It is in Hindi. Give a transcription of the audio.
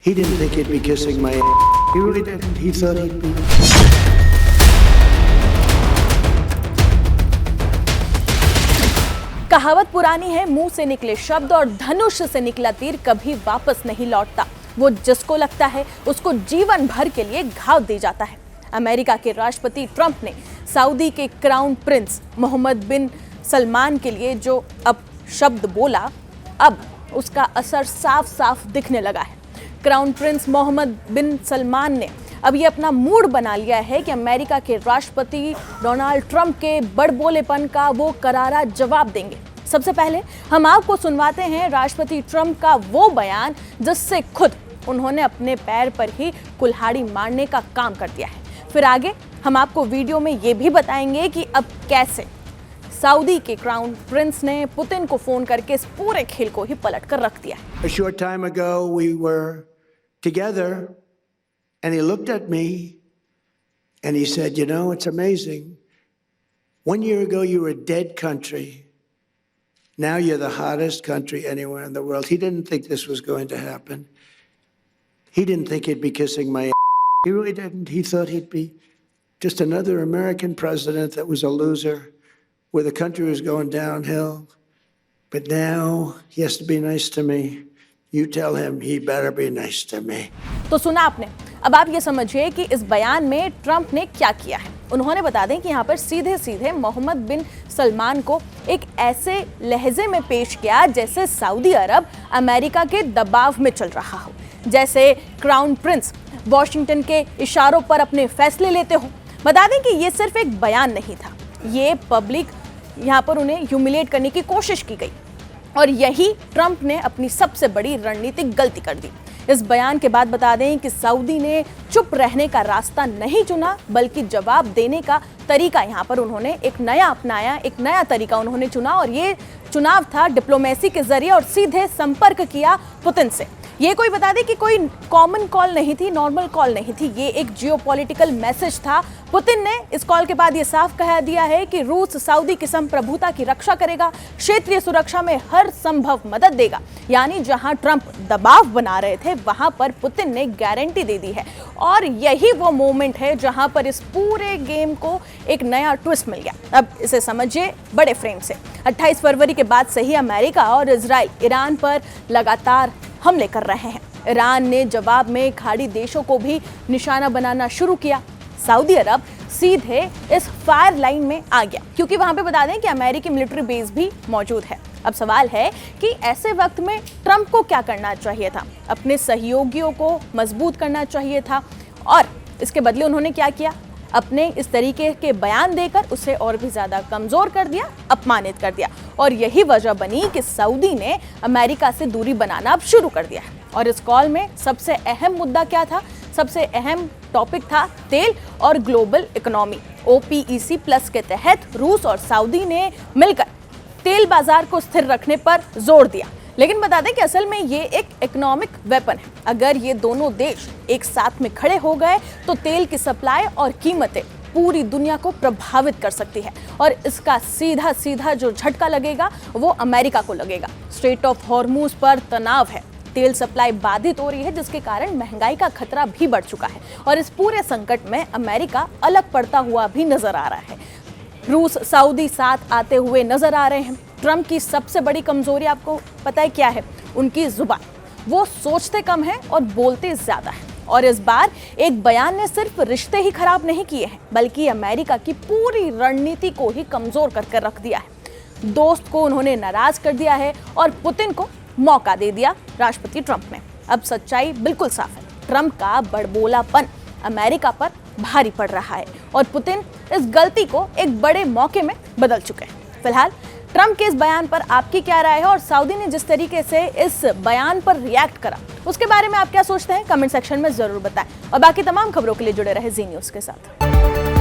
He didn't think he'd be kissing my ass. He really didn't. He thought he'd be. कहावत पुरानी है, मुंह से निकले शब्द और धनुष से निकला तीर कभी वापस नहीं लौटता। वो जिसको लगता है उसको जीवन भर के लिए घाव दे जाता है। अमेरिका के राष्ट्रपति ट्रंप ने सऊदी के क्राउन प्रिंस मोहम्मद बिन सलमान के लिए जो अब शब्द बोला, अब उसका असर साफ साफ दिखने लगा है। क्राउन प्रिंस मोहम्मद बिन सलमान ने अब ये अपना मूड बना लिया है कि अमेरिका के राष्ट्रपति डोनाल्ड ट्रंप के बड़बोलेपन का वो करारा जवाब देंगे। सबसे पहले हम आपको सुनवाते हैं राष्ट्रपति ट्रंप का वो बयान जिससे खुद उन्होंने अपने पैर पर ही कुल्हाड़ी मारने का काम कर दिया है। फिर आगे हम आपको वीडियो में ये भी बताएंगे कि अब कैसे सऊदी के क्राउन प्रिंस ने पुतिन को फोन करके इस पूरे खेल को ही पलट कर रख दिया है। A short time ago, we were together, and he looked at me, and he said, "You know, it's amazing. 1 year ago, you were a dead country. Now you're the hottest country anywhere in the world." He didn't think this was going to happen. He didn't think he'd be kissing my ass. He really didn't. He thought he'd be just another American president that was a loser, where the country was going downhill. But now he has to be nice to me. You tell him he better be nice to me. तो सुना आपने। अब आप ये समझिए कि इस बयान में ट्रंप ने क्या किया है। उन्होंने बता दें कि यहाँ पर सीधे सीधे मोहम्मद बिन सलमान को एक ऐसे लहजे में पेश किया जैसे सऊदी अरब अमेरिका के दबाव में चल रहा हो, जैसे क्राउन प्रिंस वॉशिंगटन के इशारों पर अपने फैसले लेते हो। बता दें कि ये सिर्फ एक बयान नहीं था, ये पब्लिक यहाँ पर उन्हें ह्यूमिलेट करने की कोशिश की गई और यही ट्रंप ने अपनी सबसे बड़ी रणनीतिक गलती कर दी। इस बयान के बाद बता दें कि सऊदी ने चुप रहने का रास्ता नहीं चुना, बल्कि जवाब देने का तरीका यहाँ पर उन्होंने एक नया अपनाया, एक नया तरीका उन्होंने चुना और ये चुनाव था डिप्लोमेसी के जरिए और सीधे संपर्क किया पुतिन से। ये कोई बता दें कि कोई कॉमन कॉल नहीं थी, नॉर्मल कॉल नहीं थी, ये एक जियोपॉलिटिकल मैसेज था। पुतिन ने इस कॉल के बाद ये साफ कह दिया है कि रूस सऊदी की संप्रभुता की रक्षा करेगा, क्षेत्रीय सुरक्षा में हर संभव मदद देगा। यानी जहां ट्रंप दबाव बना रहे थे वहां पर पुतिन ने गारंटी दे दी है और यही वो मोमेंट है जहां पर इस पूरे गेम को एक नया ट्विस्ट मिल गया। अब इसे समझिए बड़े फ्रेम से। 28 फरवरी के बाद से ही अमेरिका और इजराइल ईरान पर लगातार हमले कर रहे हैं। ईरान ने जवाब में खाड़ी देशों को भी निशाना बनाना शुरू किया। सऊदी अरब सीधे इस फायर लाइन में आ गया क्योंकि वहां पे बता दें कि अमेरिकी मिलिट्री बेस भी मौजूद है। अब सवाल है कि ऐसे वक्त में ट्रंप को क्या करना चाहिए था? अपने सहयोगियों को मजबूत करना चाहिए था और इसके बदले उन्होंने क्या किया? अपने इस तरीके के बयान देकर उसे और भी ज्यादा कमजोर कर दिया, अपमानित कर दिया और यही वजह बनी कि सऊदी ने अमेरिका से दूरी बनाना अब शुरू कर दिया है। और इस कॉल में सबसे अहम मुद्दा क्या था? सबसे अहम टॉपिक था तेल और ग्लोबल इकोनॉमी। OPEC प्लस के तहत रूस और सऊदी ने मिलकर तेल बाजार को स्थिर रखने पर जोर दिया। लेकिन बता दें कि असल में ये एक इकोनॉमिक वेपन है। अगर ये दोनों देश एक साथ में खड़े हो गए तो तेल की सप्लाई और कीमतें पूरी दुनिया को प्रभावित कर सकती है और इसका सीधा सीधा जो झटका लगेगा वो अमेरिका को लगेगा। स्ट्रेट ऑफ हॉर्मूज पर तनाव है, तेल सप्लाई बाधित हो रही है जिसके कारण महंगाई का खतरा भी बढ़ चुका है और इस पूरे संकट में अमेरिका अलग पड़ता हुआ भी नजर आ रहा है। रूस सऊदी साथ आते हुए नजर आ रहे हैं। ट्रंप की सबसे बड़ी कमजोरी आपको पता है क्या है? उनकी जुबान। वो सोचते कम है और बोलते ज्यादा है और इस बार एक बयान ने सिर्फ रिश्ते ही खराब नहीं किए हैं बल्कि अमेरिका की पूरी रणनीति को ही कमजोर करके रख दिया है। दोस्त को उन्होंने नाराज कर दिया है और पुतिन को मौका दे दिया राष्ट्रपति ट्रंप ने। अब सच्चाई बिल्कुल साफ है, ट्रंप का बड़बोलापन अमेरिका पर भारी पड़ रहा है और पुतिन इस गलती को एक बड़े मौके में बदल चुके हैं। फिलहाल ट्रंप के इस बयान पर आपकी क्या राय है और सऊदी ने जिस तरीके से इस बयान पर रिएक्ट करा उसके बारे में आप क्या सोचते हैं? कमेंट सेक्शन में जरूर बताएं और बाकी तमाम खबरों के लिए जुड़े रहे जी न्यूज़ के साथ।